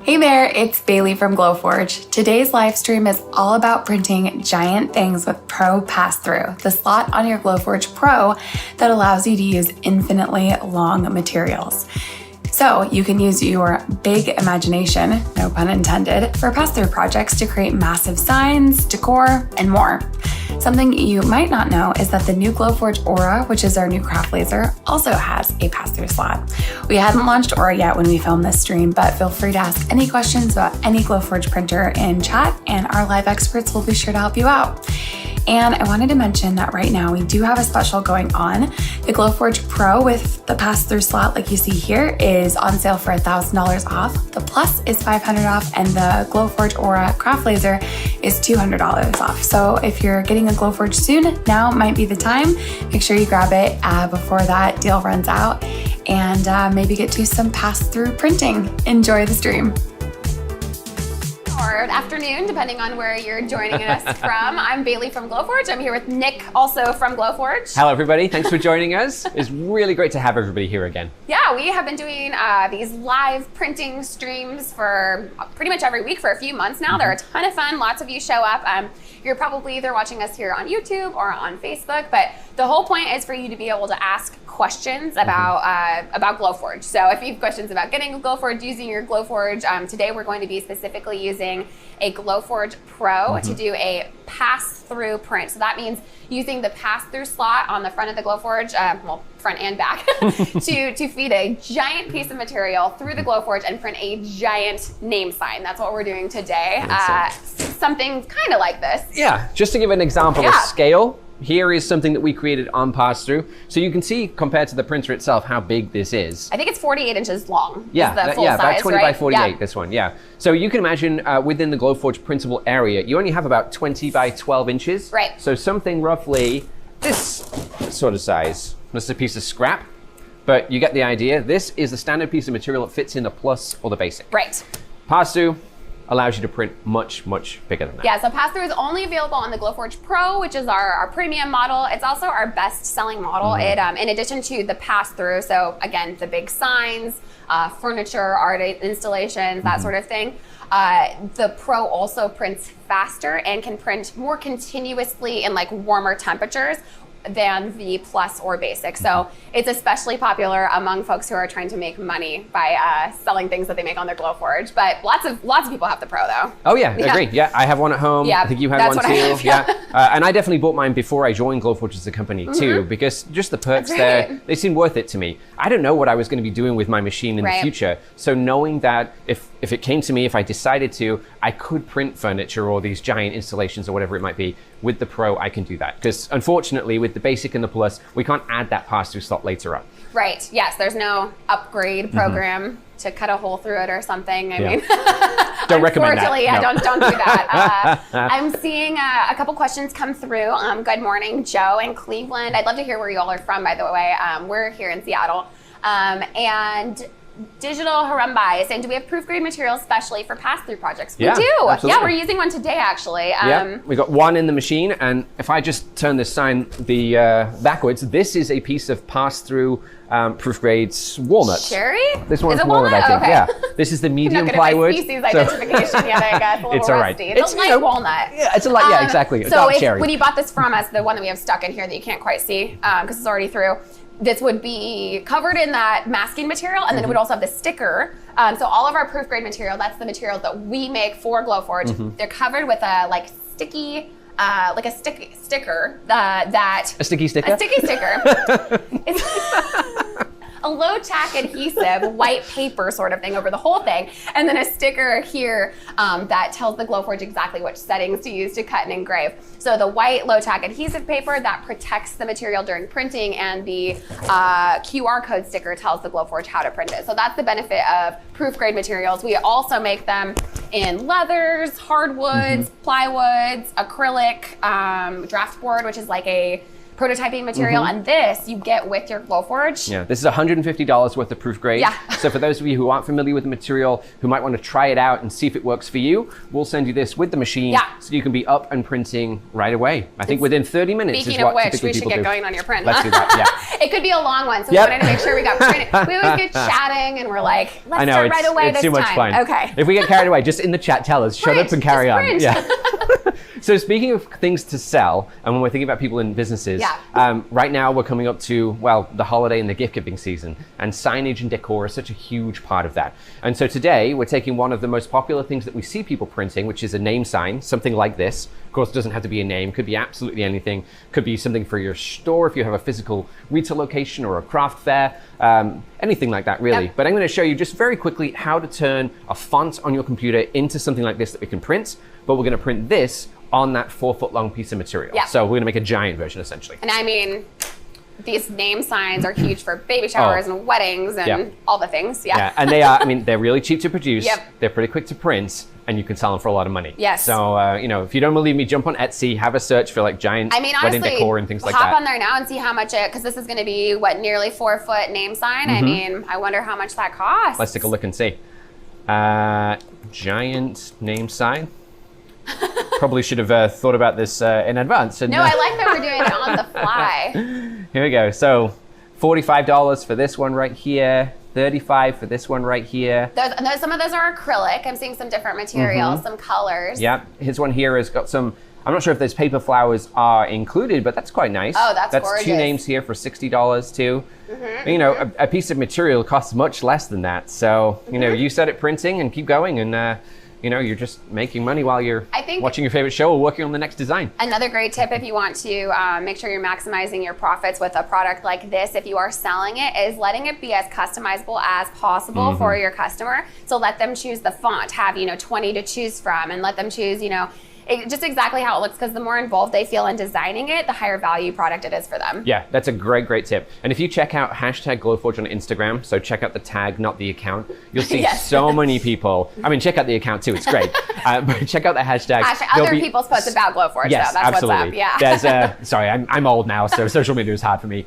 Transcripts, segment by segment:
Hey there, it's Bailey from Glowforge. Today's live stream is all about printing giant things with Pro Passthrough, the slot on your Glowforge Pro that allows you to use infinitely long materials. So you can use your big imagination, no pun intended, for pass-through projects to create massive signs, decor, and more. Something you might not know is that the new Glowforge Aura, which is our new craft laser, also has a pass-through slot. We hadn't launched Aura yet when we filmed this stream, but feel free to ask any questions about any Glowforge printer in chat, and our live experts will be sure to help you out. And I wanted to mention that right now we do have a special going on. The Glowforge Pro with the pass-through slot, like you see here, is on sale for $1,000 off. The Plus is $500 off, and the Glowforge Aura craft laser is $200 off. So if you're getting a Glowforge soon, now might be the time. Make sure you grab it before that deal runs out, and maybe get to some pass-through printing. Enjoy the stream. Or afternoon, depending on where you're joining us from. I'm Bailey from Glowforge. I'm here with Nick, also from Glowforge. Hello, everybody. Thanks for joining us. It's really great to have everybody here again. Yeah, we have been doing these live printing streams for pretty much every week for a few months now. They're a ton of fun. Lots of you show up. You're probably either watching us here on YouTube or on Facebook, but the whole point is for you to be able to ask questions about Glowforge. So if you have questions about getting a Glowforge, using your Glowforge, today we're going to be specifically using a Glowforge Pro to do a pass-through print. So that means using the pass-through slot on the front of the Glowforge, well, front and back, to feed a giant piece of material through the Glowforge and print a giant name sign. That's what we're doing today. Something kind of like this. Yeah, just to give an example of scale, here is something that we created on Passthrough. So you can see, compared to the printer itself, how big this is. I think it's 48 inches long. Yeah, is the full size, about 20 right? by 48, this one, yeah. So you can imagine within the Glowforge printable area, you only have about 20 by 12 inches. Right. So something roughly this sort of size. This is a piece of scrap, but you get the idea. This is the standard piece of material that fits in the Plus or the Basic. Right. Passthrough allows you to print much, much bigger than that. Yeah, so Passthrough is only available on the Glowforge Pro, which is our premium model. It's also our best-selling model. It, in addition to the Passthrough, so again, the big signs, furniture, art installations, that sort of thing, the Pro also prints faster and can print more continuously in like warmer temperatures than the Plus or Basic. So it's especially popular among folks who are trying to make money by selling things that they make on their Glowforge. But lots of people have the Pro though. Oh yeah, agreed. Yeah, I have one at home. Yeah, I think you had that's one what too. I have, yeah. And I definitely bought mine before I joined Glowforge as a company too, because just the perks there, they seem worth it to me. I don't know what I was going to be doing with my machine in the future. So knowing that if it came to me, if I decided to, I could print furniture or these giant installations or whatever it might be. With the Pro, I can do that. Because unfortunately, with the Basic and the Plus, we can't add that pass-through slot later on. Right, yes, there's no upgrade program to cut a hole through it or something. I mean, don't recommend that. Unfortunately, yeah, don't do that. I'm seeing a couple questions come through. Good morning, Joe in Cleveland. I'd love to hear where you all are from, by the way. We're here in Seattle. And Digital Harumbai is saying, do we have proof grade materials specially for pass-through projects? Yeah, we do. absolutely. Yeah, we're using one today, actually. We got one in the machine, and if I just turn this sign backwards, this is a piece of pass-through proof grade walnut. Cherry? This one's is it walnut, I think. Okay. Yeah. This is the medium plywood. I'm not good at my species identification yet, I guess. A little it's all right. rusty. It's a light walnut. Yeah, it's a light. Yeah, exactly. A So dark cherry. when you bought this from us, the one that we have stuck in here that you can't quite see because it's already through, this would be covered in that masking material, and then it would also have the sticker. So all of our proof grade material, that's the material that we make for Glowforge. They're covered with a sticky, sticker that... A sticky sticker? A sticky sticker. It's a low-tack adhesive, white paper sort of thing over the whole thing, and then a sticker here that tells the Glowforge exactly which settings to use to cut and engrave. So the white low-tack adhesive paper, that protects the material during printing, and the QR code sticker tells the Glowforge how to print it. So that's the benefit of proof-grade materials. We also make them in leathers, hardwoods, plywoods, acrylic, draft board, which is like a prototyping material, and this you get with your Glowforge. Yeah, this is $150 worth of proof grade. Yeah. So for those of you who aren't familiar with the material, who might want to try it out and see if it works for you, we'll send you this with the machine, so you can be up and printing right away. I think within 30 minutes is what typically people do. Speaking of which, we should get going on your print. Let's do that, yeah. It could be a long one, so we wanted to make sure we got printed. We always get chatting and we're like, let's start right away this time. It's too much fun. Okay. If we get carried away, just in the chat, tell us, shut up and carry on. Yeah. So speaking of things to sell, and when we're thinking about people in businesses, right now we're coming up to, well, the holiday and the gift giving season, and signage and decor is such a huge part of that. And so today we're taking one of the most popular things that we see people printing, which is a name sign, something like this. Of course, it doesn't have to be a name, could be absolutely anything. Could be something for your store if you have a physical retail location or a craft fair, anything like that really. But I'm going to show you just very quickly how to turn a font on your computer into something like this that we can print, but we're going to print this on that 4-foot long piece of material. So we're going to make a giant version essentially. And I mean, these name signs are huge for baby showers and weddings and all the things. Yeah, and they are, I mean, they're really cheap to produce. They're pretty quick to print, and you can sell them for a lot of money. So, you know, if you don't believe me, jump on Etsy, have a search for like giant wedding decor and things like that. Hop on there now and see how much because this is going to be, what, nearly 4-foot name sign. I mean, I wonder how much that costs. Let's take a look and see. Giant name sign. Probably should have thought about this in advance. And, no, I like that we're doing it on the fly. Here we go. So $45 for this one right here. $35 for this one right here. Some of those are acrylic. I'm seeing some different materials, some colors. Yeah, his one here has got some, I'm not sure if those paper flowers are included, but that's quite nice. Oh, that's gorgeous. 2 names here for $60 too. You know, a piece of material costs much less than that. So, you know, you set it printing and keep going, and you know, you're just making money while you're watching your favorite show or working on the next design. Another great tip if you want to make sure you're maximizing your profits with a product like this, if you are selling it, is letting it be as customizable as possible for your customer. So let them choose the font, have, you know, 20 to choose from, and let them choose, you know, just exactly how it looks, because the more involved they feel in designing it, the higher value product it is for them. Yeah, that's a great tip. And if you check out #Glowforge on Instagram, so check out the tag, not the account, you'll see so many people. I mean, check out the account too, it's great. But check out the hashtag. Other people's posts about Glowforge, yes, though. That's absolutely. what's up. Yeah. There's, sorry, I'm old now, so social media is hard for me.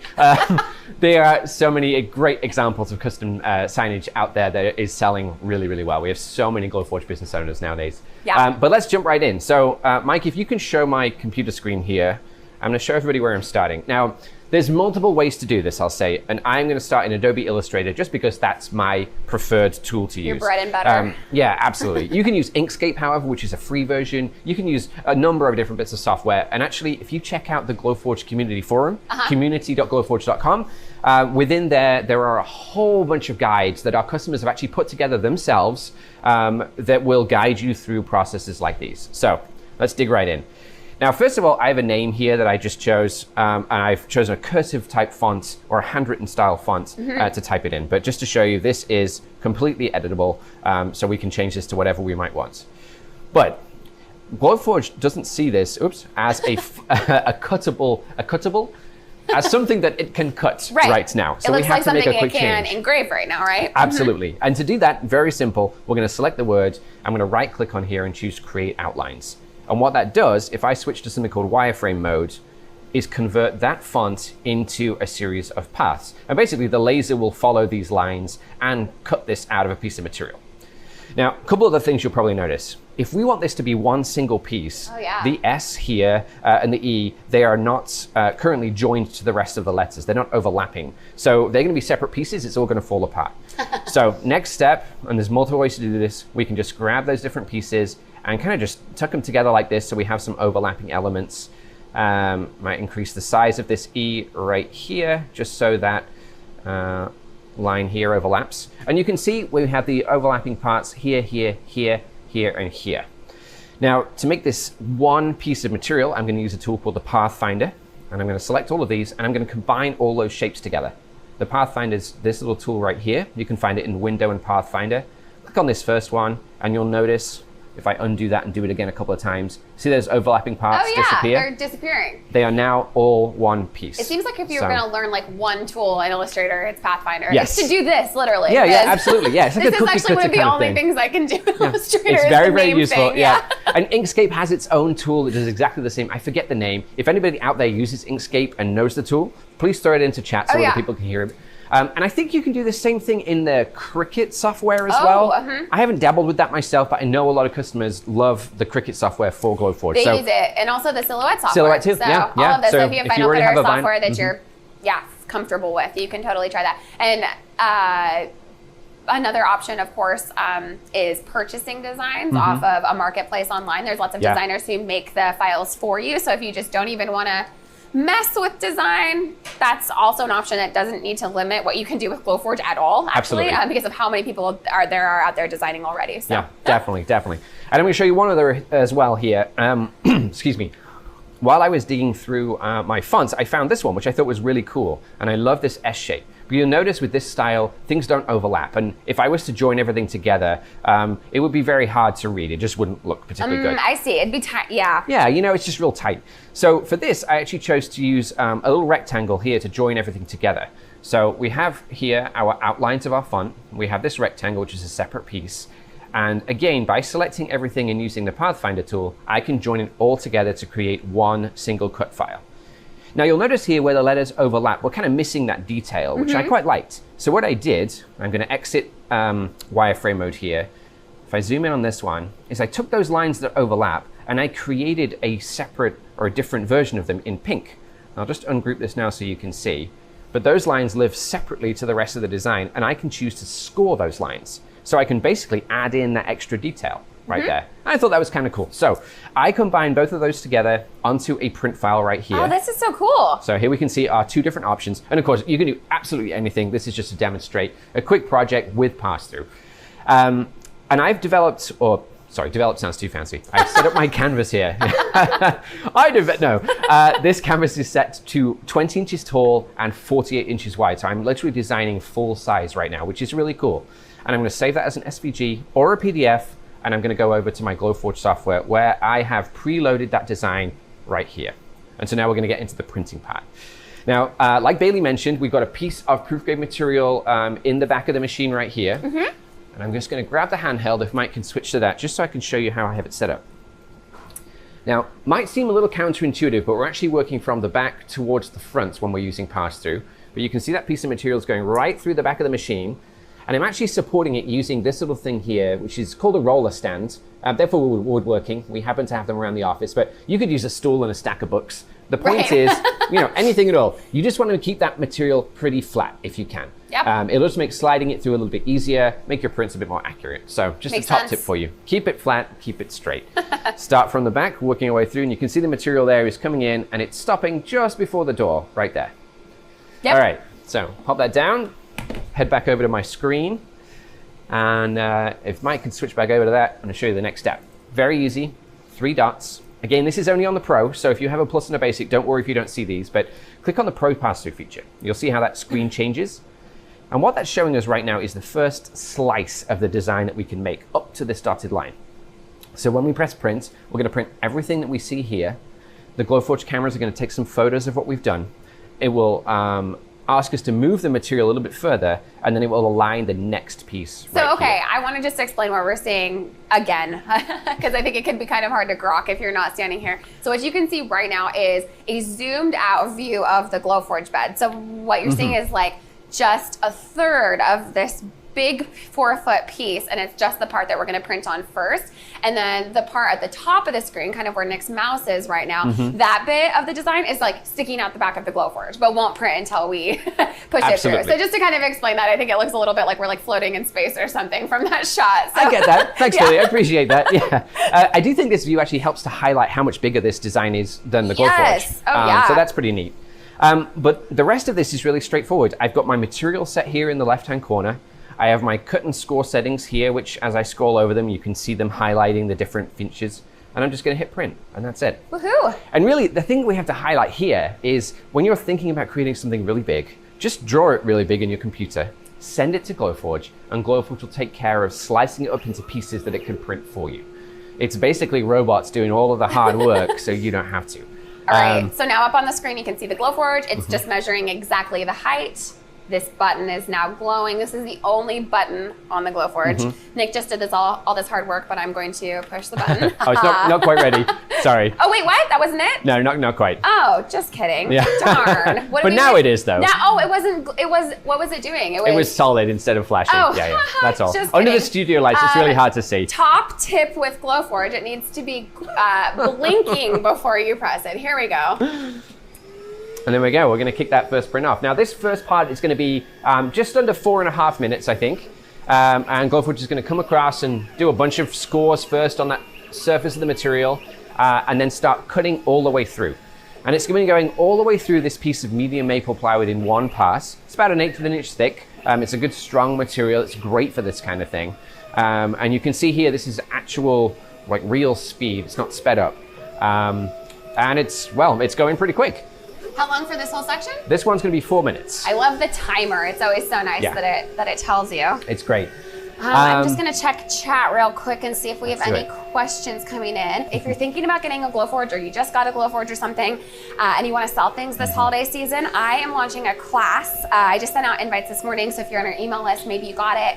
There are so many great examples of custom signage out there that is selling really well. We have so many Glowforge business owners nowadays. But let's jump right in. So Mike, if you can show my computer screen here, I'm going to show everybody where I'm starting. Now, there's multiple ways to do this, I'll say, and I'm going to start in Adobe Illustrator just because that's my preferred tool to use. Your bread and butter. Yeah, absolutely. You can use Inkscape, however, which is a free version. You can use a number of different bits of software. And actually, if you check out the Glowforge community forum, community.glowforge.com, within there are a whole bunch of guides that our customers have actually put together themselves that will guide you through processes like these. So let's dig right in. Now, first of all, I have a name here that I just chose, and I've chosen a cursive type font or a handwritten style font to type it in. But just to show you, this is completely editable, so we can change this to whatever we might want. But Glowforge doesn't see this, as a cuttable, as something that it can cut right now. So it looks we have like to make a something quick it can change. engrave right now, right? Absolutely. And to do that, very simple. We're going to select the word. I'm going to right click on here and choose Create Outlines. And what that does, if I switch to something called wireframe mode, is convert that font into a series of paths. And basically the laser will follow these lines and cut this out of a piece of material. Now, a couple of the things you'll probably notice. If we want this to be one single piece, the S here and the E, they are not currently joined to the rest of the letters. They're not overlapping. So they're going to be separate pieces. It's all going to fall apart. So next step, and there's multiple ways to do this, we can just grab those different pieces and kind of just tuck them together like this so we have some overlapping elements. Might increase the size of this E right here, just so that line here overlaps. And you can see we have the overlapping parts here, here, here, here, and here. Now, to make this one piece of material, I'm going to use a tool called the Pathfinder. And I'm going to select all of these, and I'm going to combine all those shapes together. The Pathfinder is this little tool right here. You can find it in Window and Pathfinder. Click on this first one, and you'll notice if I undo that and do it again a couple of times, see those overlapping parts disappear? They're disappearing. They are now all one piece. It seems like if you were going to learn like one tool in Illustrator, it's Pathfinder. Yes. It's to do this, literally. Yeah, absolutely. Yeah, it's like this a cookie is actually one of the only thing. things I can do in Illustrator. It's very, very useful. Thing. Yeah. And Inkscape has its own tool that does exactly the same. I forget the name. If anybody out there uses Inkscape and knows the tool, please throw it into chat so other people can hear it. And I think you can do the same thing in the Cricut software as well. I haven't dabbled with that myself, but I know a lot of customers love the Cricut software for Glowforge. They use it, and also the Silhouette software. Silhouette too, so yeah. all of this. So if you have Final Cut or software that you're comfortable with, you can totally try that. And another option, of course, is purchasing designs off of a marketplace online. There's lots of designers who make the files for you. So if you just don't even want to mess with design, that's also an option that doesn't need to limit what you can do with Glowforge at all, actually, because of how many people are out there designing already. So. Yeah, definitely. And I'm going to show you one other as well here. Excuse me. While I was digging through my fonts, I found this one, which I thought was really cool. And I love this S shape. But you'll notice with this style, things don't overlap. And if I was to join everything together, it would be very hard to read. It just wouldn't look particularly good. I see. It'd be tight. Yeah. Yeah, it's just real tight. So for this, I actually chose to use a little rectangle here to join everything together. So we have here our outlines of our font. We have this rectangle, which is a separate piece. And again, by selecting everything and using the Pathfinder tool, I can join it all together to create one single cut file. Now you'll notice here where the letters overlap, we're kind of missing that detail, which I quite liked. So what I did, I'm going to exit wireframe mode here. If I zoom in on this one, is I took those lines that overlap and I created a separate or a different version of them in pink. I'll just ungroup this now so you can see. But those lines live separately to the rest of the design, and I can choose to score those lines. So I can basically add in that extra detail right there. I thought that was kind of cool. So I combined both of those together onto a print file right here. Oh, this is so cool. So here we can see our two different options. And of course, you can do absolutely anything. This is just to demonstrate a quick project with Passthrough. And I've developed, developed sounds too fancy. I've set up my canvas here. This canvas is set to 20 inches tall and 48 inches wide. So I'm literally designing full size right now, which is really cool. And I'm going to save that as an SVG or a PDF, and I'm going to go over to my Glowforge software where I have preloaded that design right here. And so now we're going to get into the printing part. Now, like Bailey mentioned, we've got a piece of proof grade material in the back of the machine right here. And I'm just going to grab the handheld, if Mike can switch to that, just so I can show you how I have it set up. Now, might seem a little counterintuitive, but we're actually working from the back towards the front when we're using Passthrough. But you can see that piece of material is going right through the back of the machine. And I'm actually supporting it using this little thing here, which is called a roller stand. Therefore, woodworking. We happen to have them around the office, but you could use a stool and a stack of books. The point is, anything at all. You just want to keep that material pretty flat if you can. It'll just make sliding it through a little bit easier, make your prints a bit more accurate. So just a top tip for you. Keep it flat, keep it straight. Start from the back, working our way through, and you can see the material there is coming in, and it's stopping just before the door, right there. All right, so pop that down. Head back over to my screen, and if Mike can switch back over to that, I'm going to show you the next step. Very easy, 3 dots. Again, this is only on the Pro, so if you have a Plus and a Basic, don't worry if you don't see these, but click on the Pro Pass-Through feature. You'll see how that screen changes. And what that's showing us right now is the first slice of the design that we can make up to this dotted line. So when we press print, we're going to print everything that we see here. The Glowforge cameras are going to take some photos of what we've done. It will ask us to move the material a little bit further, and then it will align the next piece. So, okay, I want to just explain what we're seeing again, because I think it can be kind of hard to grok if you're not standing here. So what you can see right now is a zoomed out view of the Glowforge bed. So what you're seeing is like just a third of this big 4-foot piece, and it's just the part that we're going to print on first. And then the part at the top of the screen, kind of where Nick's mouse is right now, that bit of the design is like sticking out the back of the Glowforge, but won't print until we push it through. So just to kind of explain that, I think it looks a little bit like we're like floating in space or something from that shot. So. I get that. Thanks, Billy. I appreciate that. Yeah. I do think this view actually helps to highlight how much bigger this design is than the Glowforge. So that's pretty neat. But the rest of this is really straightforward. I've got my material set here in the left-hand corner. I have my cut and score settings here, which as I scroll over them, you can see them highlighting the different features. And I'm just going to hit print, and that's it. Woohoo! And really, the thing we have to highlight here is when you're thinking about creating something really big, just draw it really big in your computer, send it to Glowforge, and Glowforge will take care of slicing it up into pieces that it can print for you. It's basically robots doing all of the hard work so you don't have to. All right, so now up on the screen, you can see the Glowforge. It's just measuring exactly the height. This button is now glowing. This is the only button on the Glowforge. Nick just did this all this hard work, but I'm going to push the button. Oh, it's not quite ready. Sorry. Oh, wait, what? That wasn't it? No, not quite. Oh, just kidding. Yeah. Darn. But now it is, though. Now, it wasn't, what was it doing? It was solid instead of flashing. Oh, yeah, that's all. Just Under the kidding. studio lights, it's really hard to see. Top tip with Glowforge, it needs to be blinking before you press it. Here we go. And there we go, we're gonna kick that first print off. Now this first part is gonna be just under 4.5 minutes, I think. And Glowforge is gonna come across and do a bunch of scores first on that surface of the material, and then start cutting all the way through. And it's gonna be going all the way through this piece of medium maple plywood in one pass. It's about 1/8 of an inch thick. It's a good strong material, it's great for this kind of thing. And you can see here, this is actual, like real speed, it's not sped up. And it's going pretty quick. How long for this whole section? This one's gonna be 4 minutes. I love the timer. It's always so nice that it tells you. It's great. I'm just gonna check chat real quick and see if we have any it. questions coming in. If you're thinking about getting a Glowforge or you just got a Glowforge or something, and you wanna sell things this holiday season, I am launching a class. I just sent out invites this morning, so if you're on our email list, maybe you got it.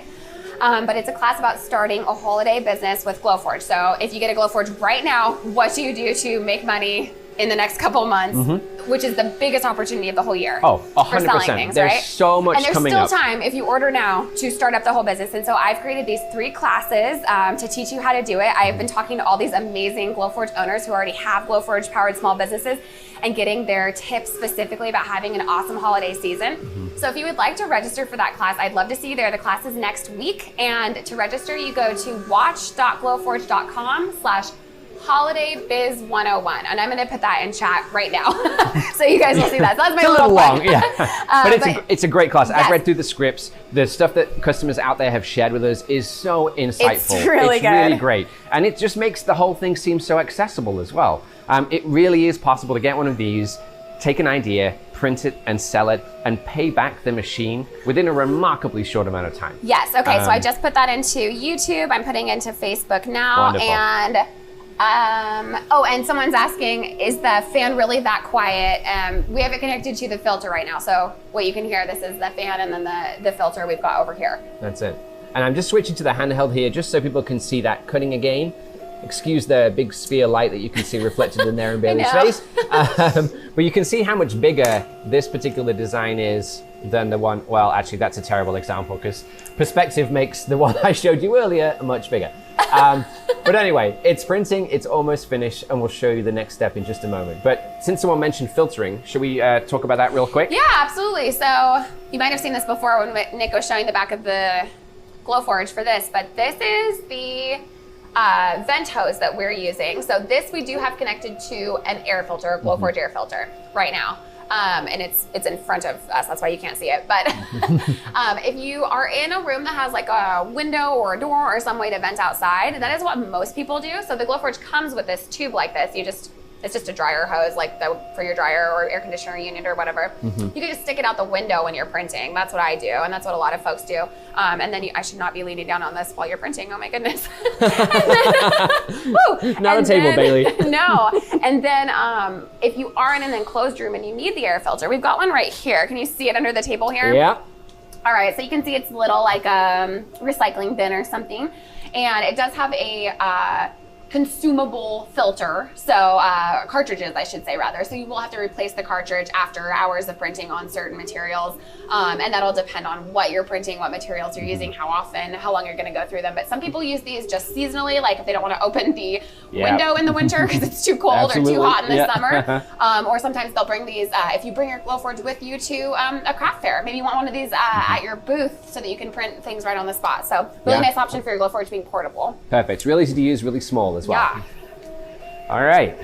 But it's a class about starting a holiday business with Glowforge. So if you get a Glowforge right now, what do you do to make money in the next couple of months, which is the biggest opportunity of the whole year. Oh, 100%. For selling things, There's right? so much coming up. And there's still time if you order now to start up the whole business. And so I've created these 3 classes to teach you how to do it. I've been talking to all these amazing Glowforge owners who already have Glowforge powered small businesses and getting their tips specifically about having an awesome holiday season. So if you would like to register for that class, I'd love to see you there. The class is next week. And to register, you go to watch.glowforge.com/HolidayBiz101, and I'm going to put that in chat right now, so you guys will see that. So that's my it's a little long, plug. but it's a great class. Yes. I've read through the scripts. The stuff that customers out there have shared with us is so insightful. It's really good. Really great, and it just makes the whole thing seem so accessible as well. It really is possible to get one of these, take an idea, print it and sell it, and pay back the machine within a remarkably short amount of time. Yes. Okay. So I just put that into YouTube. I'm putting it into Facebook now, Wonderful. and and someone's asking, is the fan really that quiet? We have it connected to the filter right now. So what you can hear, this is the fan and then the filter we've got over here. That's it. And I'm just switching to the handheld here just so people can see that cutting again. Excuse the big sphere light that you can see reflected in there in Bailey's face. But you can see how much bigger this particular design is than the one, well, actually that's a terrible example because perspective makes the one I showed you earlier much bigger. But anyway, it's printing, it's almost finished, and we'll show you the next step in just a moment. But since someone mentioned filtering, should we talk about that real quick? Yeah, absolutely. So you might have seen this before when Nick was showing the back of the Glowforge for this, but this is the vent hose that we're using. So this we do have connected to an air filter, a Glowforge air filter right now. And it's in front of us, that's why you can't see it. But if you are in a room that has like a window or a door or some way to vent outside, that is what most people do. So the Glowforge comes with this tube like this. It's just a dryer hose, like for your dryer or air conditioner unit or whatever. You can just stick it out the window when you're printing. That's what I do, and that's what a lot of folks do. And then I should not be leaning down on this while you're printing. Oh my goodness! Not a table, Bailey. No. And then if you are in an enclosed room and you need the air filter, we've got one right here. Can you see it under the table here? Yeah. All right, so you can see it's little like a recycling bin or something, and it does have a consumable filter, so cartridges I should say rather. So you will have to replace the cartridge after hours of printing on certain materials, and that'll depend on what you're printing, what materials you're using, how often, how long you're going to go through them. But some people use these just seasonally, like if they don't want to open the window in the winter because it's too cold or too hot in the summer. Or sometimes they'll bring these, if you bring your Glowforge with you to a craft fair, maybe you want one of these at your booth so that you can print things right on the spot. So really nice option for your Glowforge being portable. Perfect. Really easy to use, really small as well. Yeah. All right.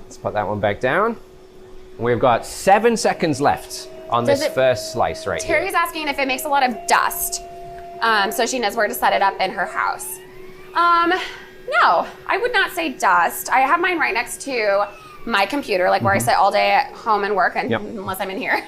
Let's put that one back down. We've got 7 seconds left on this first slice right here. Terry's asking if it makes a lot of dust, so she knows where to set it up in her house. No, I would not say dust. I have mine right next to my computer, like where I sit all day at home and work, and unless I'm in here.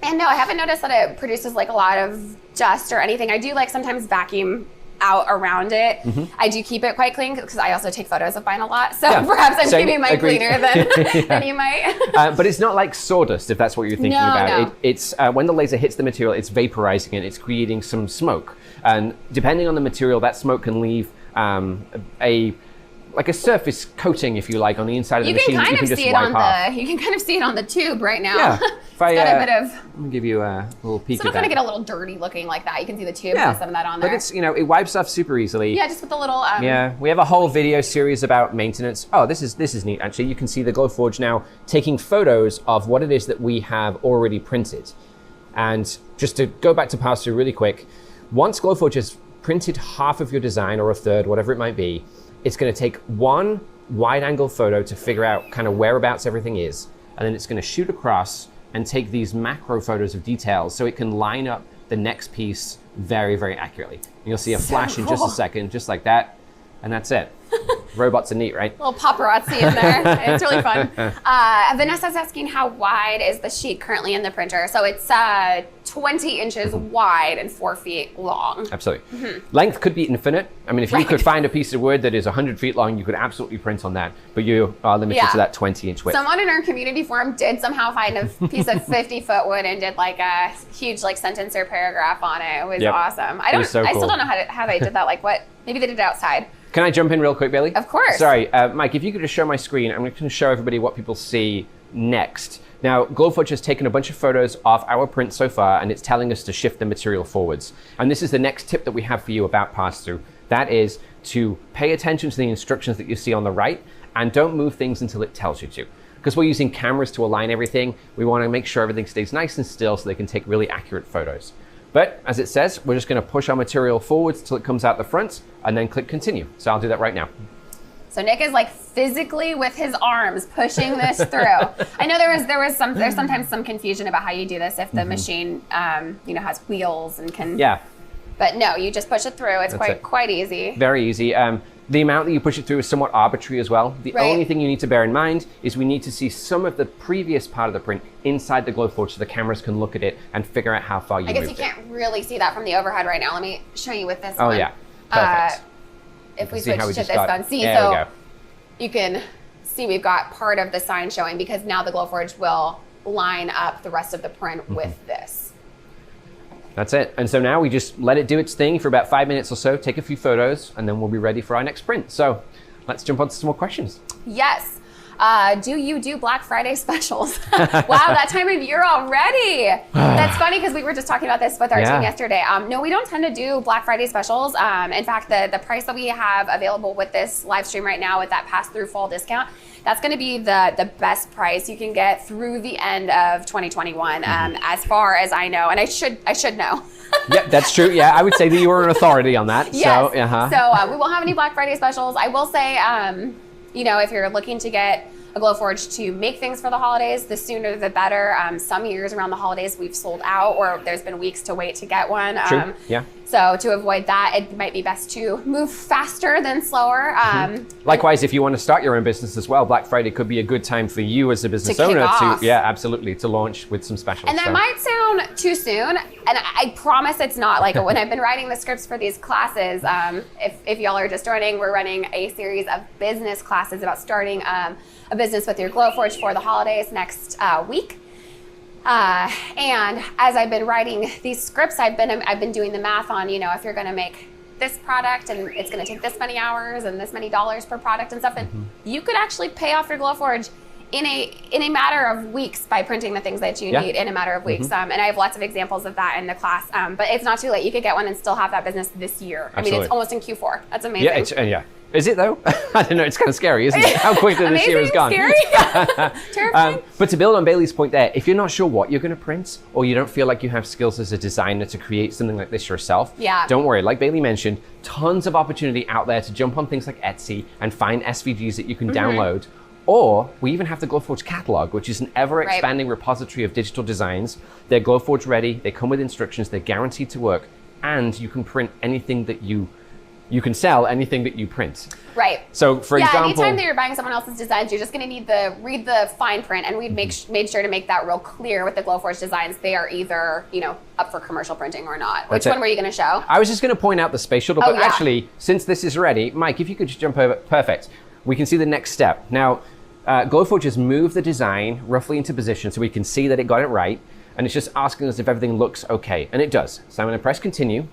And no, I haven't noticed that it produces like a lot of dust or anything. I do like sometimes vacuum out around it. I do keep it quite clean because I also take photos of mine a lot. So perhaps I'm keeping mine cleaner than you might. But it's not like sawdust, if that's what you're thinking about. It's when the laser hits the material, it's vaporizing it. It's creating some smoke. And depending on the material, that smoke can leave like a surface coating, if you like, on the inside of the machine. You can kind of see it on the tube right now. Yeah. It's got a bit of. Let me give you a little peek So of that. it's going to get a little dirty looking like that. You can see the tube with some of that on there. But it's, it wipes off super easily. Yeah, just with the little. We have a whole video series about maintenance. Oh, this is neat. Actually, you can see the Glowforge now taking photos of what it is that we have already printed. And just to go back to Passthrough really quick, once Glowforge has printed half of your design or a third, whatever it might be, it's going to take one wide-angle photo to figure out kind of whereabouts everything is, and then it's going to shoot across and take these macro photos of details so it can line up the next piece very, very accularely. And you'll see a flash in just a second, just like that, and that's it. Robots are neat, right? Little paparazzi in there. It's really fun. Vanessa's asking how wide is the sheet currently in the printer. So it's 20 inches wide and 4 feet long. Absolutely. Length could be infinite. I mean, if you could find a piece of wood that is 100 feet long, you could absolutely print on that. But you are limited to that 20-inch width. Someone in our community forum did somehow find a piece of 50-foot wood and did like a huge like sentence or paragraph on it. It was awesome. I still don't know how they did that. Like what? Maybe they did it outside. Can I jump in real quick, Bailey? Of course. Sorry, Mike, if you could just show my screen, I'm going to show everybody what people see next. Now, Glowforge has taken a bunch of photos of our print so far, and it's telling us to shift the material forwards. And this is the next tip that we have for you about Passthrough. That is to pay attention to the instructions that you see on the right, and don't move things until it tells you to. Because we're using cameras to align everything, we want to make sure everything stays nice and still so they can take really accurate photos. But as it says, we're just going to push our material forwards till it comes out the front and then click continue. So I'll do that right now. So Nick is like physically with his arms pushing this through. I know there's sometimes some confusion about how you do this if the machine has wheels and can. Yeah. But no, you just push it through. It's quite easy. Very easy. The amount that you push it through is somewhat arbitrary as well. The only thing you need to bear in mind is we need to see some of the previous part of the print inside the Glowforge so the cameras can look at it and figure out how far you moved it. I guess you can't really see that from the overhead right now. Let me show you with this one. Oh yeah, perfect. If we switch to this one, you can see we've got part of the sign showing because now the Glowforge will line up the rest of the print with this. That's it. And so now we just let it do its thing for about 5 minutes or so, take a few photos, and then we'll be ready for our next print. So let's jump on to some more questions. Yes. Do you do Black Friday specials? Wow, that time of year already. That's funny because we were just talking about this with our team yesterday. No, we don't tend to do Black Friday specials. In fact, the price that we have available with this live stream right now with that pass-through fall discount, that's going to be the best price you can get through the end of 2021, as far as I know. And I should know. Yeah, that's true. Yeah, I would say that you were an authority on that. Yes. So we won't have any Black Friday specials. I will say, if you're looking to get a Glowforge to make things for the holidays, the sooner the better. Some years around the holidays we've sold out, or there's been weeks to wait to get one. True. Yeah. So to avoid that, it might be best to move faster than slower. Likewise, if you want to start your own business as well, Black Friday could be a good time for you as a business owner to launch with some specials. And that might sound too soon, and I promise it's not. Like when I've been writing the scripts for these classes, if y'all are just joining, we're running a series of business classes about starting a business with your Glowforge for the holidays next week. And as I've been writing these scripts, I've been doing the math on, if you're going to make this product and it's going to take this many hours and this many dollars per product and stuff, and you could actually pay off your Glowforge in a matter of weeks by printing the things that you need in a matter of weeks. And I have lots of examples of that in the class. But it's not too late. You could get one and still have that business this year. Absolutely. I mean, it's almost in Q4. That's amazing. Yeah. Is it though? I don't know. It's kind of scary, isn't it? How quickly this year has gone. Scary. Terrifying. But to build on Bailey's point there, if you're not sure what you're going to print, or you don't feel like you have skills as a designer to create something like this yourself, don't worry. Like Bailey mentioned, tons of opportunity out there to jump on things like Etsy and find SVGs that you can download. Or we even have the Glowforge catalog, which is an ever-expanding repository of digital designs. They're Glowforge ready. They come with instructions. They're guaranteed to work. And you can print anything that you you can sell anything that you print. Right. So for example, anytime that you're buying someone else's designs, you're just going to need to read the fine print, and we've made sure to make that real clear with the Glowforge designs. They are either, up for commercial printing or not. Which one were you going to show? I was just going to point out the space shuttle, but actually, since this is ready, Mike, if you could just jump over, perfect. We can see the next step. Now, Glowforge has moved the design roughly into position so we can see that it got it right, and it's just asking us if everything looks okay, and it does. So I'm going to press continue.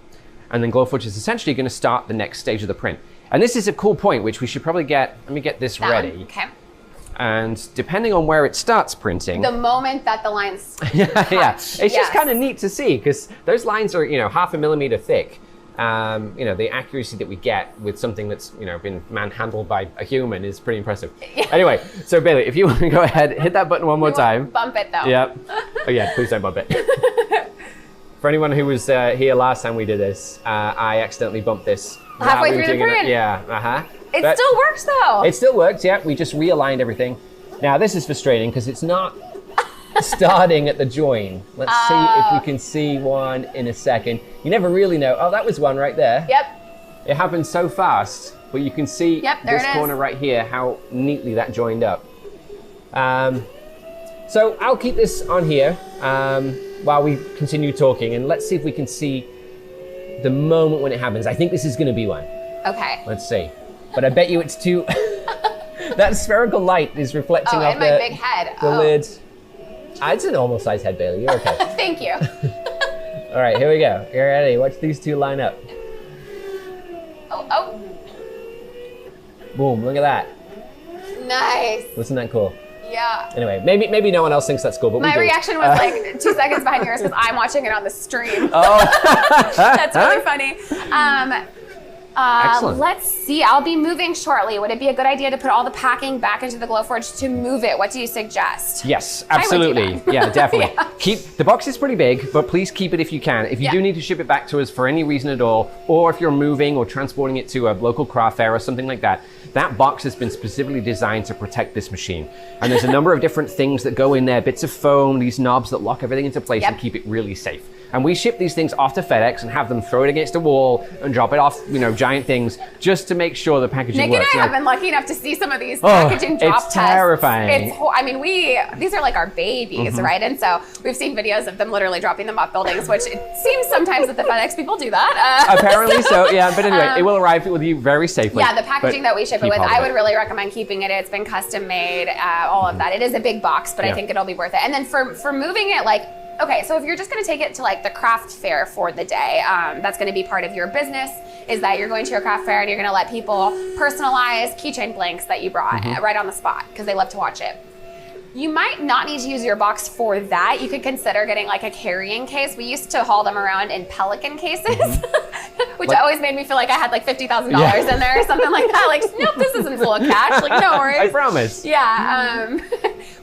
And then Glowforge is essentially going to start the next stage of the print. And this is a cool point, which we should probably get. Let me get this ready. Okay. And depending on where it starts printing. The moment that the lines yeah. It's just kind of neat to see because those lines are, 0.5 millimeter thick. The accuracy that we get with something that's, been manhandled by a human is pretty impressive. Yeah. Anyway, so Bailey, if you want to go ahead, hit that button one more time. Bump it though. Yep. Oh yeah, please don't bump it. For anyone who was here last time we did this, I accidentally bumped this. Halfway through the print. Yeah, It still works though. It still works, yeah. We just realigned everything. Now this is frustrating because it's not starting at the join. Let's see if we can see one in a second. You never really know. Oh, that was one right there. Yep. It happened so fast, but you can see this corner right here, how neatly that joined up. So I'll keep this on here while we continue talking, and let's see if we can see the moment when it happens. I think this is going to be one. Okay. Let's see. But I bet you it's too... That spherical light is reflecting off my big head. The lid. It's a normal size head, Bailey. You're okay. Thank you. All right, here we go. You're ready. Watch these two line up. Oh. Boom, look at that. Nice. Wasn't that cool? Yeah. Anyway, maybe no one else thinks that's cool, but my we do. reaction was like 2 seconds behind yours because I'm watching it on the stream. Oh. That's really funny. Excellent. Let's see. I'll be moving shortly. Would it be a good idea to put all the packing back into the Glowforge to move it? What do you suggest? Yes, absolutely. Yeah, definitely. Yeah. The box is pretty big, but please keep it if you can. If you do need to ship it back to us for any reason at all, or if you're moving or transporting it to a local craft fair or something like that, that box has been specifically designed to protect this machine. And there's a number of different things that go in there, bits of foam, these knobs that lock everything into place and keep it really safe. And we ship these things off to FedEx and have them throw it against a wall and drop it off, giant things, just to make sure the packaging works. Nick and I have been lucky enough to see some of these packaging drop tests. It's terrifying. These are like our babies, right? And so we've seen videos of them literally dropping them off buildings, which it seems sometimes that the FedEx people do that. Apparently so, yeah. But anyway, it will arrive with you very safely. Yeah, the packaging that we ship it with, I would really recommend keeping it. It's been custom made, all of that. It is a big box, but I think it'll be worth it. And then for moving it, okay, so if you're just going to take it to the craft fair for the day, that's going to be part of your business, is that you're going to your craft fair and you're going to let people personalize keychain blanks that you brought right on the spot because they love to watch it. You might not need to use your box for that. You could consider getting a carrying case. We used to haul them around in Pelican cases, which always made me feel like I had $50,000 in there or something like that. Nope, this isn't full of cash. No worries. I promise. Yeah.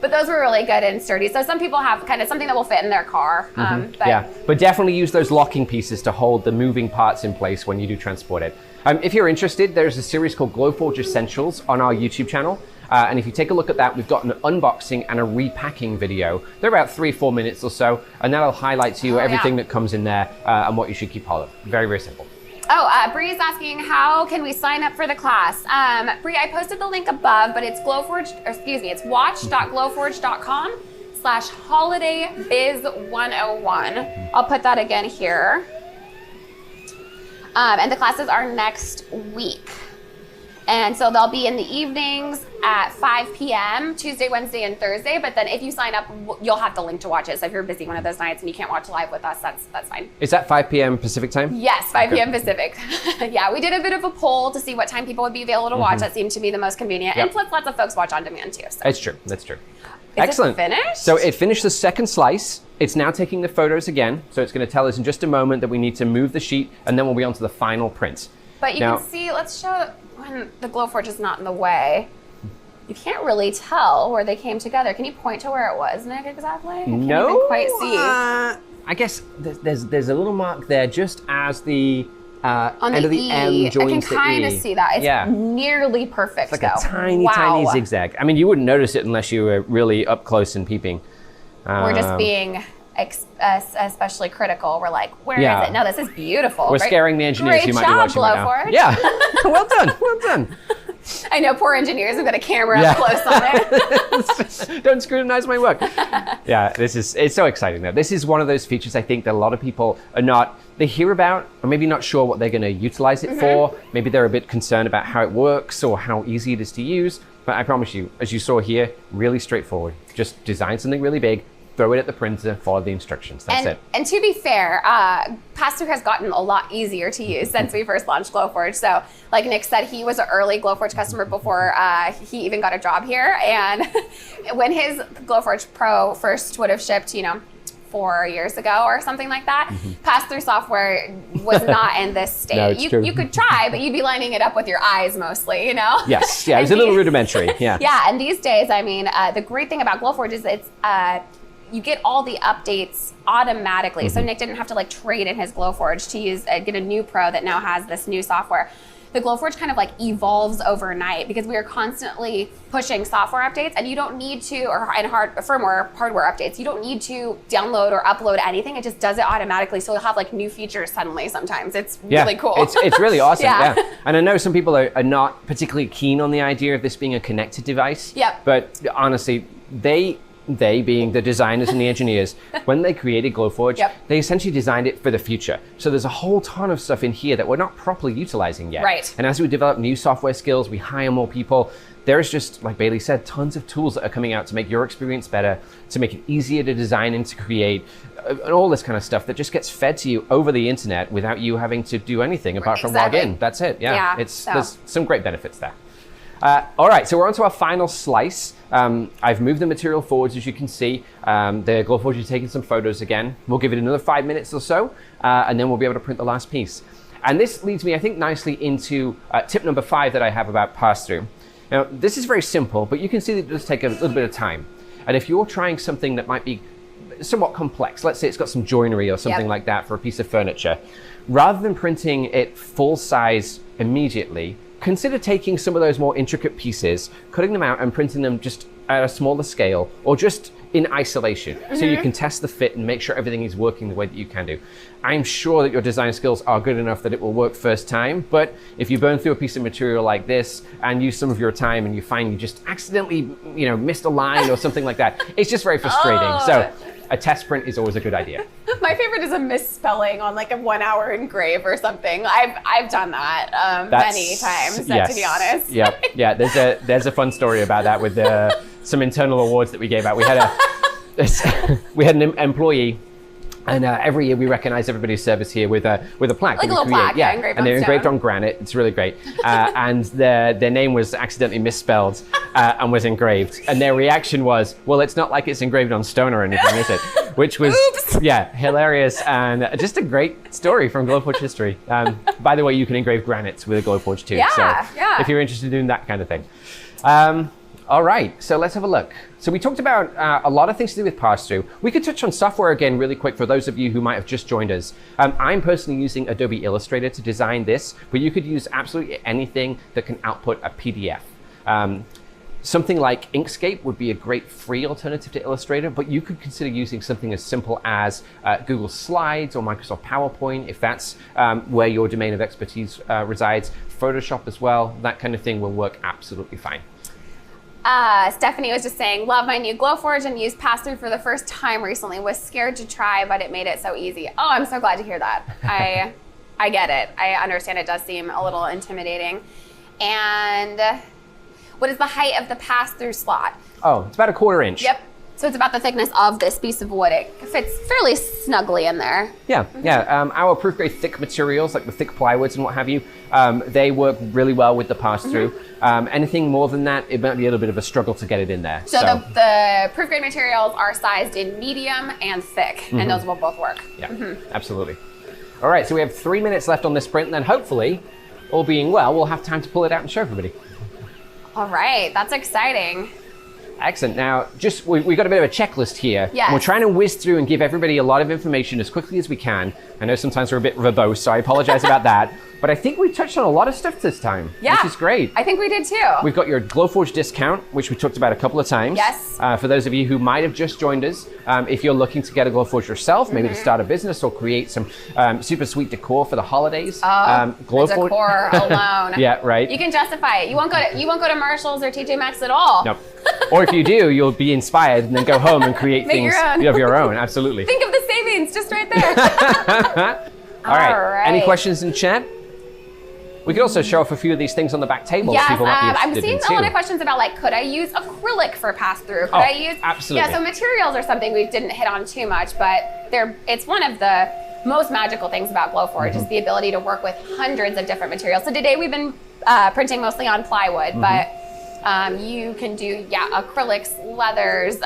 But those were really good and sturdy. So some people have kind of something that will fit in their car. But definitely use those locking pieces to hold the moving parts in place when you do transport it. If you're interested, there's a series called Glowforge Essentials on our YouTube channel. And if you take a look at that, we've got an unboxing and a repacking video. They're about 3-4 minutes or so, and that'll highlight to you everything that comes in there and what you should keep hold of. Very, very simple. Bree's asking, how can we sign up for the class? Bree, I posted the link above, but it's it's watch.glowforge.com/holidaybiz101. I'll put that again here. And the classes are next week. And so they'll be in the evenings at 5 p.m. Tuesday, Wednesday, and Thursday. But then if you sign up, you'll have the link to watch it. So if you're busy one of those nights and you can't watch live with us, that's fine. Is that 5 p.m. Pacific time? Yes, 5 p.m. Pacific. Yeah, we did a bit of a poll to see what time people would be available to watch. That seemed to be the most convenient. And plus, lots of folks watch on demand too. So. That's true. That's true. Excellent. Is it finished? So it finished the second slice. It's now taking the photos again. So it's going to tell us in just a moment that we need to move the sheet, and then we'll be on to the final print. But you can see, let's show when the Glowforge is not in the way. You can't really tell where they came together. Can you point to where it was, Nick, exactly? I can't even quite see. I guess there's a little mark there just as the on end the of the E. M joins the E. I can kind of see that. It's nearly perfect, it's like a tiny zigzag. I mean, you wouldn't notice it unless you were really up close and peeping. We're just being especially critical. We're like, where is it? No, this is beautiful. We're scaring the engineers who might be watching right now. Glowforge. Yeah, well done, well done. I know, poor engineers have got a camera up close on it. Don't scrutinize my work. Yeah, it's so exciting though. This is one of those features I think that a lot of people are they hear about, or maybe not sure what they're going to utilize it for. Maybe they're a bit concerned about how it works or how easy it is to use. But I promise you, as you saw here, really straightforward. Just design something really big, throw it at the printer, follow the instructions. That's it. And to be fair, Passthrough has gotten a lot easier to use since we first launched Glowforge. So like Nick said, he was an early Glowforge customer before he even got a job here. And when his Glowforge Pro first would have shipped, 4 years ago or something like that, Passthrough software was not in this state. No, it's true. You could try, but you'd be lining it up with your eyes mostly, Yes, yeah, it was a little rudimentary, yeah. Yeah, and these days, I mean, the great thing about Glowforge is it's, you get all the updates automatically. So Nick didn't have to trade in his Glowforge to get a new Pro that now has this new software. The Glowforge kind of evolves overnight because we are constantly pushing software updates, and you don't need to, firmware, hardware updates. You don't need to download or upload anything. It just does it automatically. So you'll have new features suddenly sometimes. It's really cool. It's really awesome. Yeah. And I know some people are not particularly keen on the idea of this being a connected device. Yep. But honestly, they being the designers and the engineers, when they created Glowforge, they essentially designed it for the future. So there's a whole ton of stuff in here that we're not properly utilizing yet. Right. And as we develop new software skills, we hire more people, there's just, like Bailey said, tons of tools that are coming out to make your experience better, to make it easier to design and to create, and all this kind of stuff that just gets fed to you over the internet without you having to do anything apart from log in. That's it. Yeah. There's some great benefits there. All right, so we're on to our final slice. I've moved the material forwards, as you can see. The Glowforge is taking some photos again. We'll give it another 5 minutes or so, and then we'll be able to print the last piece. And this leads me, I think, nicely into tip number 5 that I have about Passthrough. Now, this is very simple, but you can see that it does take a little bit of time. And if you're trying something that might be somewhat complex, let's say it's got some joinery or something like that for a piece of furniture, rather than printing it full size immediately, consider taking some of those more intricate pieces, cutting them out and printing them just at a smaller scale or just in isolation so you can test the fit and make sure everything is working the way that you can do. I'm sure that your design skills are good enough that it will work first time, but if you burn through a piece of material like this and use some of your time and you find you just accidentally, missed a line or something like that, it's just very frustrating. So a test print is always a good idea. My favorite is a misspelling on a 1 hour engrave or something. I've done that many times, to be honest. Yeah. There's a fun story about that with some internal awards that we gave out. We had an employee, and every year we recognize everybody's service here with a plaque. Like a little plaque, engraved and they're on engraved on granite. It's really great. And their name was accidentally misspelled and was engraved. And their reaction was, well, it's not like it's engraved on stone or anything, is it? Which was, hilarious and just a great story from Glowforge history. By the way, you can engrave granites with a Glowforge too. If you're interested in doing that kind of thing. All right, so let's have a look. So we talked about a lot of things to do with Passthrough. We could touch on software again really quick for those of you who might have just joined us. I'm personally using Adobe Illustrator to design this, but you could use absolutely anything that can output a PDF. Something like Inkscape would be a great free alternative to Illustrator, but you could consider using something as simple as Google Slides or Microsoft PowerPoint, if that's where your domain of expertise resides. Photoshop as well, that kind of thing will work absolutely fine. Stephanie was just saying, love my new Glowforge and used Passthrough for the first time recently. Was scared to try, but it made it so easy. Oh, I'm so glad to hear that. I get it. I understand it does seem a little intimidating. And what is the height of the Passthrough slot? Oh, it's about a 1/4 inch. Yep. So it's about the thickness of this piece of wood. It fits fairly snugly in there. Our proof grade thick materials, like the thick plywoods and what have you, they work really well with the Passthrough. Anything more than that, it might be a little bit of a struggle to get it in there. So the proof grade materials are sized in medium and thick, and those will both work. Yeah, absolutely. All right, so we have 3 minutes left on this print, and then hopefully, all being well, we'll have time to pull it out and show everybody. All right, that's exciting. Excellent. Now, we've got a bit of a checklist here. Yes. And we're trying to whiz through and give everybody a lot of information as quickly as we can. I know sometimes we're a bit verbose, so I apologize about that. But I think we touched on a lot of stuff this time, Yeah. which is great. I think we did too. We've got your Glowforge discount, which we talked about a couple of times. Yes. For those of you who might have just joined us, if you're looking to get a Glowforge yourself, maybe to start a business or create some super sweet decor for the holidays. Glowforge decor alone. Yeah, right. You can justify it. You won't go to Marshalls or TJ Maxx at all. Nope. Or if you do, you'll be inspired and then go home and create Make things your own. of your own. Absolutely. Think of the savings just right there. All right. Any questions in chat? We could also show off a few of these things on the back table. Yes, people might be I'm interested seeing in a lot too. of questions about like, could I use acrylic for pass-through? Could I use? Absolutely. Yeah, so materials are something we didn't hit on too much, but it's one of the most magical things about Glowforge is the ability to work with hundreds of different materials. So today we've been printing mostly on plywood, but you can do acrylics, leathers,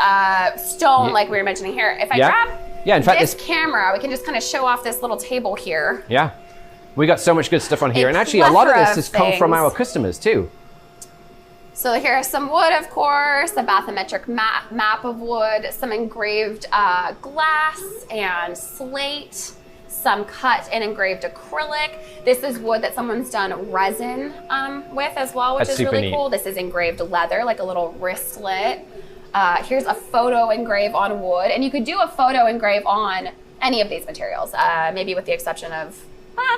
stone, like we were mentioning here. If I grab in fact, this camera, we can just kind of show off this little table here. Yeah. We got so much good stuff on here. A And actually, a lot of this plethora has of come from things. our customers too. So here's some wood, of course, a bathymetric map of wood, some engraved glass and slate, some cut and engraved acrylic. This is wood that someone's done resin with as well, which That's is super really neat. cool. This is engraved leather, like a little wristlet. Here's a photo engrave on wood, and you could do a photo engrave on any of these materials, maybe with the exception of,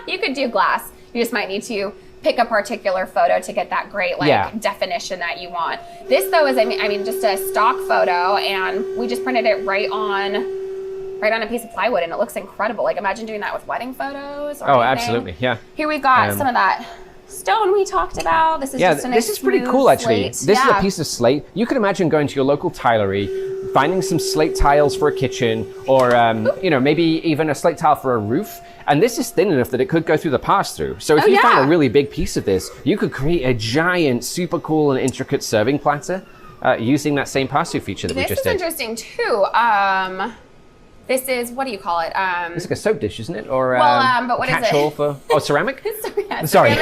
you could do glass. You just might need to pick a particular photo to get that great definition that you want. This though is, I mean, just a stock photo, and we just printed it right on a piece of plywood, and it looks incredible. Like imagine doing that with wedding photos or anything. Absolutely, yeah. Here we've got some of that stone we talked about. This is just a nice this is pretty smooth cool actually. slate. This is a piece of slate. You can imagine going to your local tilery, finding some slate tiles for a kitchen, or maybe even a slate tile for a roof. And this is thin enough that it could go through the pass-through. So if you found a really big piece of this, you could create a giant, super cool and intricate serving platter using that same pass-through feature that we just did. This is interesting too. This is, what do you call it? It's like a soap dish, isn't it? Or but what is it? catch-all for ceramic? Sorry.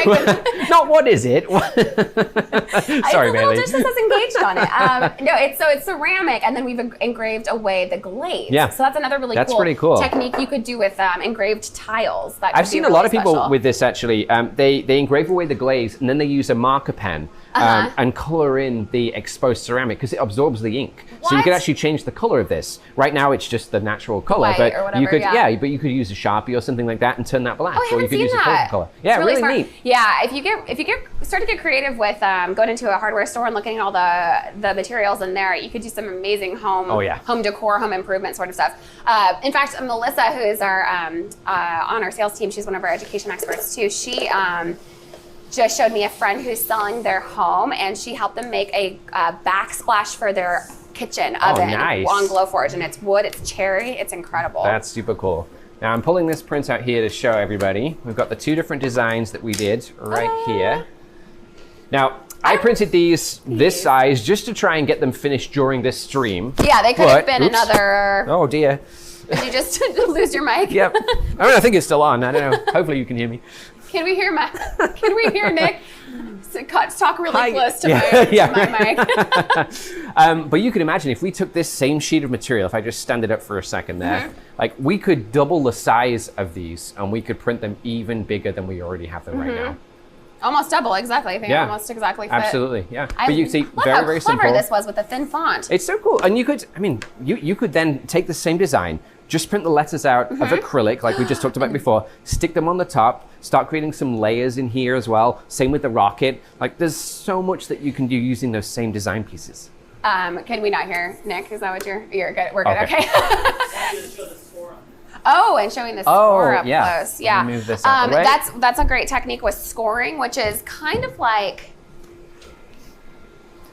Not what is it? Sorry, it's a little Bailey. dish that says engaged on it. No, it's ceramic, and then we've engraved away the glaze. Yeah. So that's another really pretty cool technique you could do with engraved tiles. I've seen a lot of people with this actually. They engrave away the glaze and then they use a marker pen and color in the exposed ceramic because it absorbs the ink. So you could actually change the color of this. Right now it's just the natural color, White but or whatever, you could but you could use a Sharpie or something like that and turn that black. Oh, I or you haven't could seen use that. a color. Yeah, It's really smart. neat. Yeah, if you start to get creative with going into a hardware store and looking at all the materials in there, you could do some amazing home decor, home improvement sort of stuff. In fact, Melissa, who is our on our sales team, she's one of our education experts too. She just showed me a friend who's selling their home, and she helped them make a backsplash for their kitchen oven on Glowforge, and it's wood, it's cherry, it's incredible. That's super cool. Now I'm pulling this print out here to show everybody. We've got the two different designs that we did right here. Now, I printed these this size just to try and get them finished during this stream. Yeah, they could have been another... Oh dear. Did you just lose your mic? Yep. I think it's still on. I don't know. Hopefully you can hear me. Can we hear Nick? Talk really close to my mic. But you can imagine if we took this same sheet of material, if I just stand it up for a second there, like we could double the size of these and we could print them even bigger than we already have them right now. Almost double, exactly. I think almost exactly fit. Absolutely, yeah. But you see, very clever simple. This was with the thin font. It's so cool. And you could, you could then take the same design, just print the letters out of acrylic, like we just talked about before, stick them on the top, start creating some layers in here as well. Same with the rocket. Like there's so much that you can do using those same design pieces. Can we not hear Nick? Is that what you're good? We're good, okay. Oh, and showing the score up close. Yeah. Let me move this out the way. That's a great technique with scoring, which is kind of like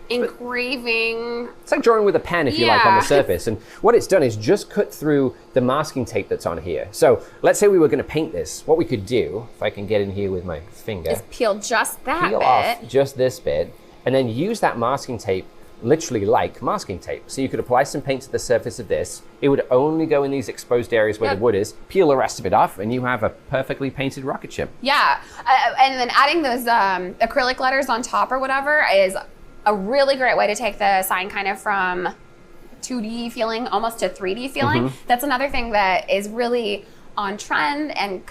engraving. It's like drawing with a pen, if you like, on the surface. And what it's done is just cut through the masking tape that's on here. So let's say we were going to paint this. What we could do, if I can get in here with my finger, is peel just that peel bit. off just this bit, and then use that masking tape literally like masking tape. So you could apply some paint to the surface of this. It would only go in these exposed areas where the wood is, peel the rest of it off, and you have a perfectly painted rocket ship. Yeah, and then adding those acrylic letters on top or whatever is a really great way to take the sign kind of from 2D feeling almost to 3D feeling. That's another thing that is really on trend and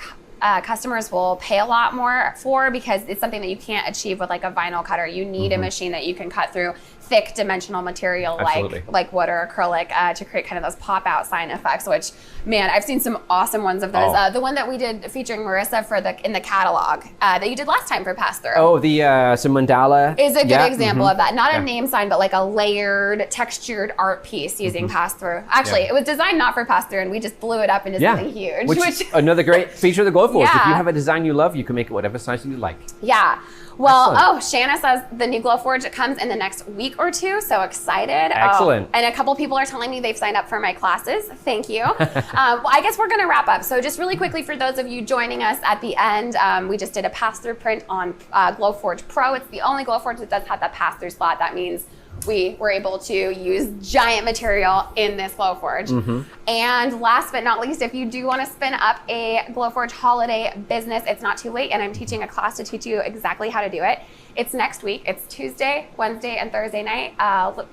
customers will pay a lot more for, because it's something that you can't achieve with like a vinyl cutter. You need a machine that you can cut through thick dimensional material like wood or acrylic to create kind of those pop out sign effects, which, man, I've seen some awesome ones of those. The one that we did featuring Marissa for in the catalog that you did last time for Passthrough. Oh, the some mandala is a good example of that. Not a name sign, but like a layered, textured art piece using Passthrough. Actually, it was designed not for Passthrough, and we just blew it up into something huge. Which another great feature of the Glowforge. If you have a design you love, you can make it whatever size you like. Yeah. Well, Shanna says the new Glowforge comes in the next week or two, so excited. Excellent. And a couple people are telling me they've signed up for my classes. Thank you. Well, I guess we're going to wrap up. So just really quickly, for those of you joining us at the end, we just did a pass-through print on Glowforge Pro. It's the only Glowforge that does have that pass-through slot. That means we were able to use giant material in this Glowforge. And last but not least, if you do want to spin up a Glowforge holiday business, it's not too late, and I'm teaching a class to teach you exactly how to do it. It's next week. It's Tuesday, Wednesday, and Thursday night.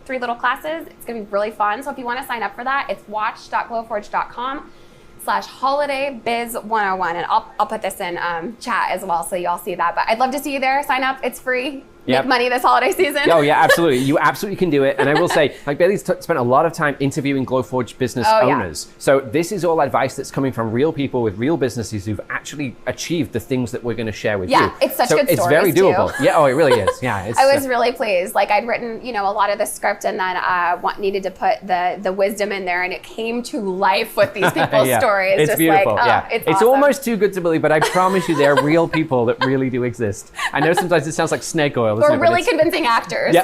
3 little classes. It's going to be really fun. So if you want to sign up for that, it's watch.glowforge.com/holidaybiz101, and I'll put this in chat as well, so you all see that. But I'd love to see you there. Sign up. It's free. Make money this holiday season. Oh yeah, absolutely. You absolutely can do it. And I will say, like, Bailey's spent a lot of time interviewing Glowforge business owners. So this is all advice that's coming from real people with real businesses who've actually achieved the things that we're going to share with you. Yeah, it's such good stories. It's very doable. Too. Yeah, it really is. Yeah, I was really pleased. Like, I'd written, a lot of the script, and then needed to put the wisdom in there, and it came to life with these people's stories. It's just beautiful. Like, it's awesome. almost too good to believe, but I promise you, they're real people that really do exist. I know sometimes it sounds like snake oil. Or really convincing actors.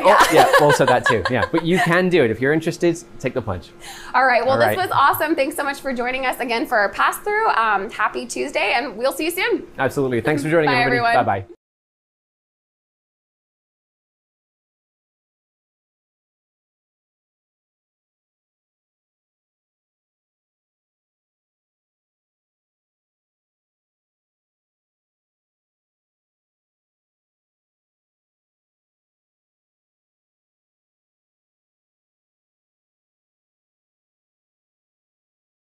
Also that too. Yeah, but you can do it. If you're interested, take the plunge. All right. Well, this was awesome. Thanks so much for joining us again for Passthrough. Happy Tuesday, and we'll see you soon. Absolutely. Thanks for joining Bye, everybody. everyone. Bye-bye.